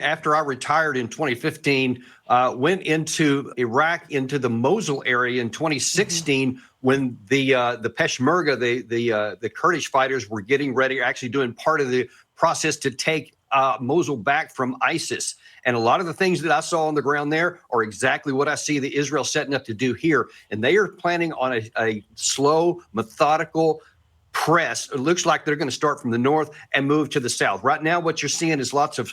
After I retired in 2015, went into Iraq, into the Mosul area in 2016, when the Peshmerga, the Kurdish fighters, were getting ready, actually doing part of the process to take Mosul back from ISIS. And a lot of the things that I saw on the ground there are exactly what I see the Israel setting up to do here. And they are planning on a slow, methodical press. It looks like they're going to start from the north and move to the south. Right now, what you're seeing is lots of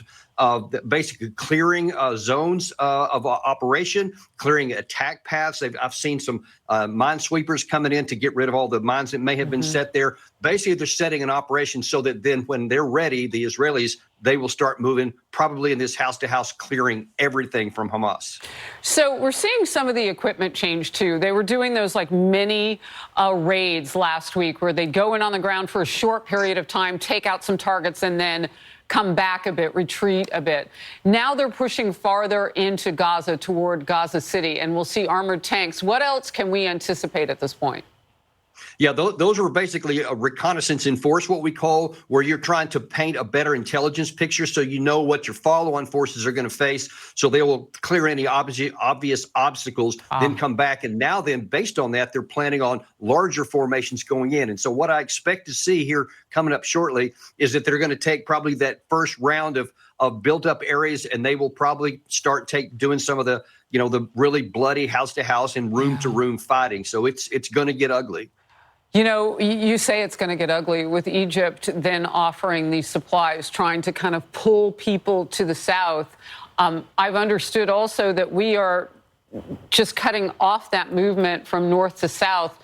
basically clearing zones of operation, clearing attack paths. I've seen some minesweepers coming in to get rid of all the mines that may have been set there. Basically, they're setting an operation so that then when they're ready, the Israelis, they will start moving, probably in this house-to-house, clearing everything from Hamas. So we're seeing some of the equipment change, too. They were doing those like mini raids last week where they'd go in on the ground for a short period of time, take out some targets, and then come back a bit, retreat a bit. Now they're pushing farther into Gaza, toward Gaza City, and we'll see armored tanks. What else can we anticipate at this point? Yeah, those were basically a reconnaissance in force, what we call, where you're trying to paint a better intelligence picture so you know what your follow-on forces are going to face. So they will clear any obvious obstacles, then come back. And now then, based on that, they're planning on larger formations going in. And so what I expect to see here coming up shortly is that they're going to take probably that first round of built-up areas, and they will probably start doing some of the, the really bloody house-to-house and room-to-room fighting. So it's going to get ugly. You know, you say it's going to get ugly with Egypt then offering these supplies, trying to kind of pull people to the south. I've understood also that we are just cutting off that movement from north to south,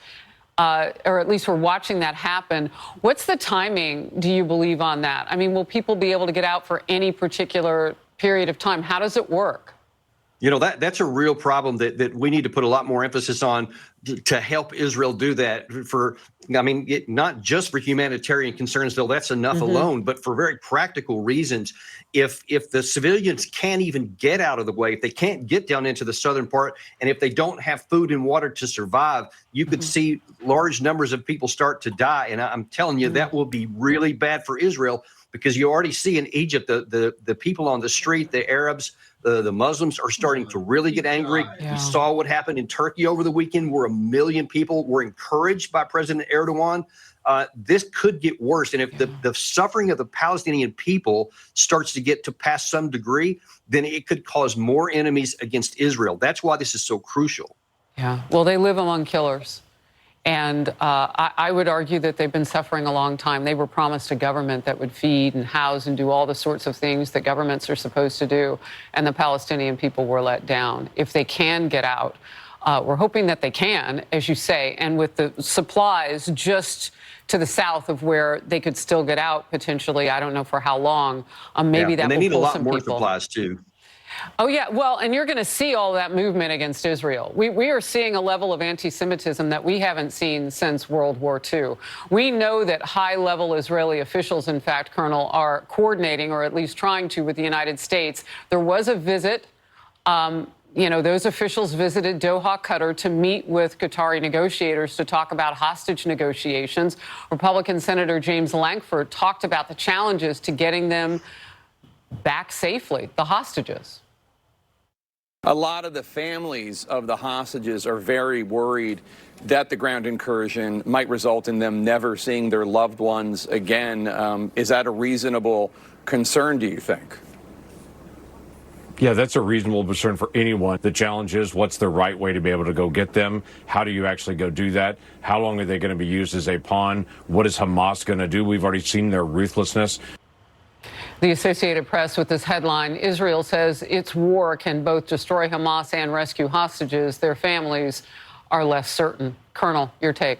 or at least we're watching that happen. What's the timing, do you believe, on that? I mean, will people be able to get out for any particular period of time? How does it work? That's a real problem that we need to put a lot more emphasis on to help Israel do that. Not just for humanitarian concerns, though that's enough alone, but for very practical reasons. If the civilians can't even get out of the way, if they can't get down into the southern part, and if they don't have food and water to survive, you could see large numbers of people start to die. And I'm telling you, that will be really bad for Israel, because you already see in Egypt, the people on the street, the Arabs, the Muslims are starting to really get angry. Yeah. We saw what happened in Turkey over the weekend, where 1 million people were encouraged by President Erdogan. This could get worse. And if the suffering of the Palestinian people starts to get to past some degree, then it could cause more enemies against Israel. That's why this is so crucial. Yeah, well, they live among killers. And I would argue that they've been suffering a long time. They were promised a government that would feed and house and do all the sorts of things that governments are supposed to do. And the Palestinian people were let down. If they can get out, we're hoping that they can, as you say, and with the supplies just to the south of where they could still get out potentially. I don't know for how long. Maybe that will pull some people. And they need a lot more supplies, too. Oh, yeah. Well, and you're going to see all that movement against Israel. We are seeing a level of anti-Semitism that we haven't seen since World War II. We know that high-level Israeli officials, in fact, Colonel, are coordinating, or at least trying to, with the United States. There was a visit. Those officials visited Doha, Qatar, to meet with Qatari negotiators to talk about hostage negotiations. Republican Senator James Lankford talked about the challenges to getting them back safely, the hostages. A lot of the families of the hostages are very worried that the ground incursion might result in them never seeing their loved ones again. Is that a reasonable concern, do you think? Yeah, that's a reasonable concern for anyone. The challenge is, what's the right way to be able to go get them? How do you actually go do that? How long are they going to be used as a pawn? What is Hamas going to do? We've already seen their ruthlessness. The Associated Press with this headline: Israel says its war can both destroy Hamas and rescue hostages. Their families are less certain. Colonel, your take.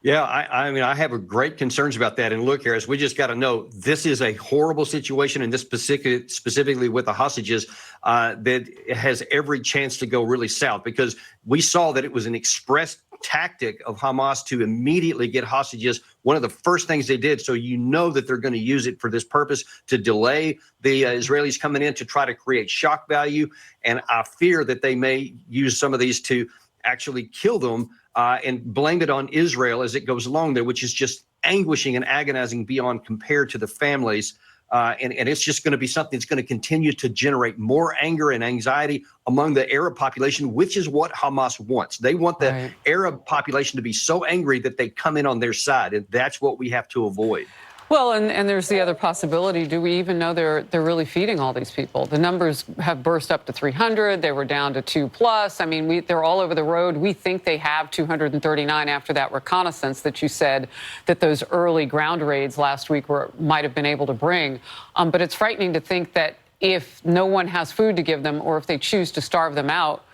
Yeah, I have great concerns about that. And look, Harris, we just got to know this is a horrible situation, and this specifically with the hostages, that has every chance to go really south, because we saw that it was an express tactic of Hamas to immediately get hostages. One of the first things they did, so you know that they're going to use it for this purpose, to delay the Israelis coming in, to try to create shock value. And I fear that they may use some of these to actually kill them and blame it on Israel as it goes along there, which is just anguishing and agonizing beyond compare to the families And it's just going to be something that's going to continue to generate more anger and anxiety among the Arab population, which is what Hamas wants. They want the Arab population to be so angry that they come in on their side, and that's what we have to avoid. Well, and there's the other possibility. Do we even know they're really feeding all these people? The numbers have burst up to 300. They were down to 2+. I mean, they're all over the road. We think they have 239 after that reconnaissance that you said that those early ground raids last week might have been able to bring. But it's frightening to think that if no one has food to give them or if they choose to starve them out,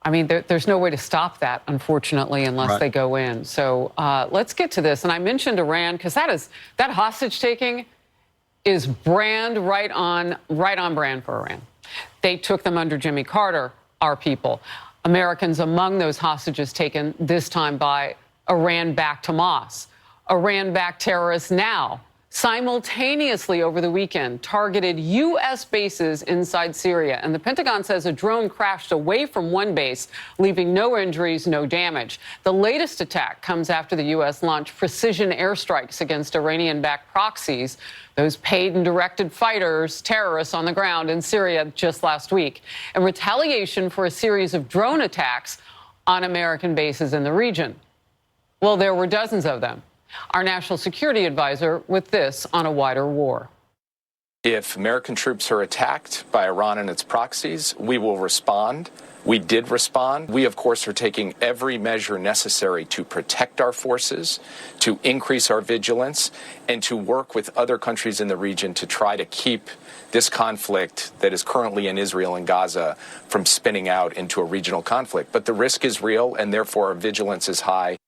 I mean, there's no way to stop that, unfortunately, unless they go in. So let's get to this. And I mentioned Iran because that hostage taking is right on brand for Iran. They took them under Jimmy Carter, our people. Americans among those hostages taken, this time by Iran-backed Hamas. Iran-backed terrorists now simultaneously over the weekend targeted U.S. bases inside Syria. And the Pentagon says a drone crashed away from one base, leaving no injuries, no damage. The latest attack comes after the U.S. launched precision airstrikes against Iranian-backed proxies, those paid and directed fighters, terrorists on the ground in Syria just last week, in retaliation for a series of drone attacks on American bases in the region. Well, there were dozens of them. Our national security advisor with this on a wider war. If American troops are attacked by Iran and its proxies, we will respond. We did respond. We, of course, are taking every measure necessary to protect our forces, to increase our vigilance, and to work with other countries in the region to try to keep this conflict that is currently in Israel and Gaza from spinning out into a regional conflict. But the risk is real, and therefore our vigilance is high.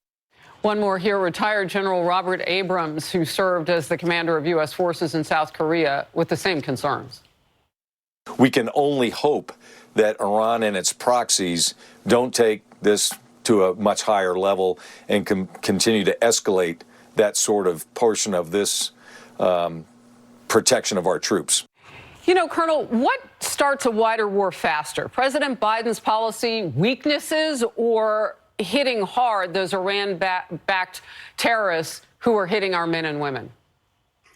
One more here, retired General Robert Abrams, who served as the commander of U.S. forces in South Korea, with the same concerns. We can only hope that Iran and its proxies don't take this to a much higher level and continue to escalate that sort of portion of this protection of our troops. You know, Colonel, what starts a wider war faster? President Biden's policy weaknesses or hitting hard those Iran-backed terrorists who are hitting our men and women?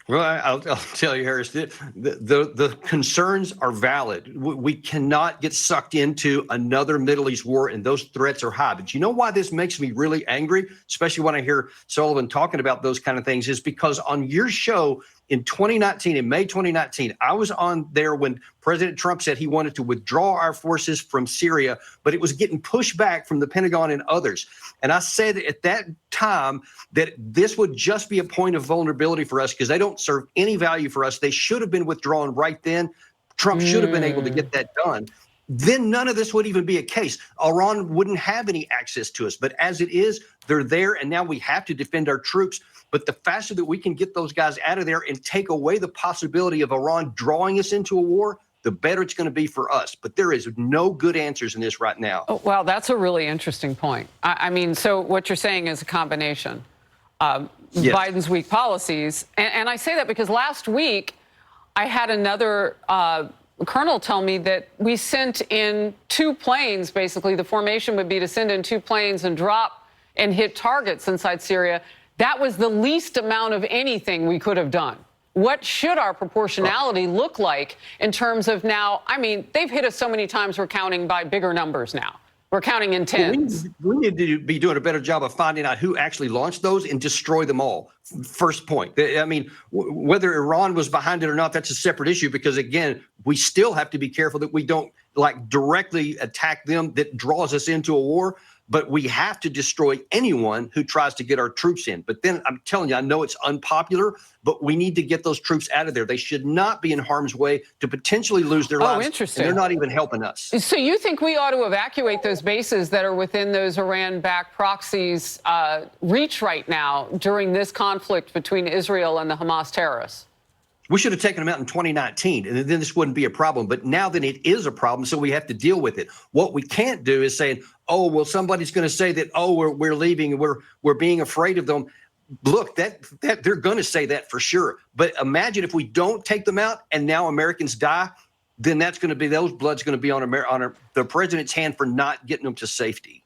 Well, I'll tell you, Harris, the concerns are valid. We cannot get sucked into another Middle East war, and those threats are high. But you know why this makes me really angry, especially when I hear Sullivan talking about those kind of things, is because on your show in 2019, in May 2019, I was on there when President Trump said he wanted to withdraw our forces from Syria, but it was getting pushed back from the Pentagon and others. And I said at that time that this would just be a point of vulnerability for us because they don't serve any value for us. They should have been withdrawn right then. Trump should have been able to get that done. Then none of this would even be a case. Iran wouldn't have any access to us. But as it is, they're there, and now we have to defend our troops. But the faster that we can get those guys out of there and take away the possibility of Iran drawing us into a war, the better it's going to be for us. But there is no good answers in this right now. Oh, well, that's a really interesting point. I mean, so what you're saying is a combination. Yes. Biden's weak policies. And I say that because last week I had another colonel tell me that we sent in 2 planes. Basically, the formation would be to send in 2 planes and drop and hit targets inside Syria. That was the least amount of anything we could have done. What should our proportionality look like in terms of now? I mean, they've hit us so many times, we're counting by bigger numbers now. We're counting in tens. We need to be doing a better job of finding out who actually launched those and destroy them all. First point. I mean, whether Iran was behind it or not, that's a separate issue because, again, we still have to be careful that we don't directly attack them that draws us into a war. But we have to destroy anyone who tries to get our troops in. But then I'm telling you, I know it's unpopular, but we need to get those troops out of there. They should not be in harm's way to potentially lose their lives. Interesting. And they're not even helping us. So you think we ought to evacuate those bases that are within those Iran-backed proxies' reach right now during this conflict between Israel and the Hamas terrorists? We should have taken them out in 2019, and then this wouldn't be a problem. But now that it is a problem, so we have to deal with it. What we can't do is saying, oh, well, somebody's going to say that, oh, we're leaving and we're being afraid of them. Look, that they're going to say that for sure. But imagine if we don't take them out and now Americans die, then that's going to be, those blood's going to be on the president's hand for not getting them to safety.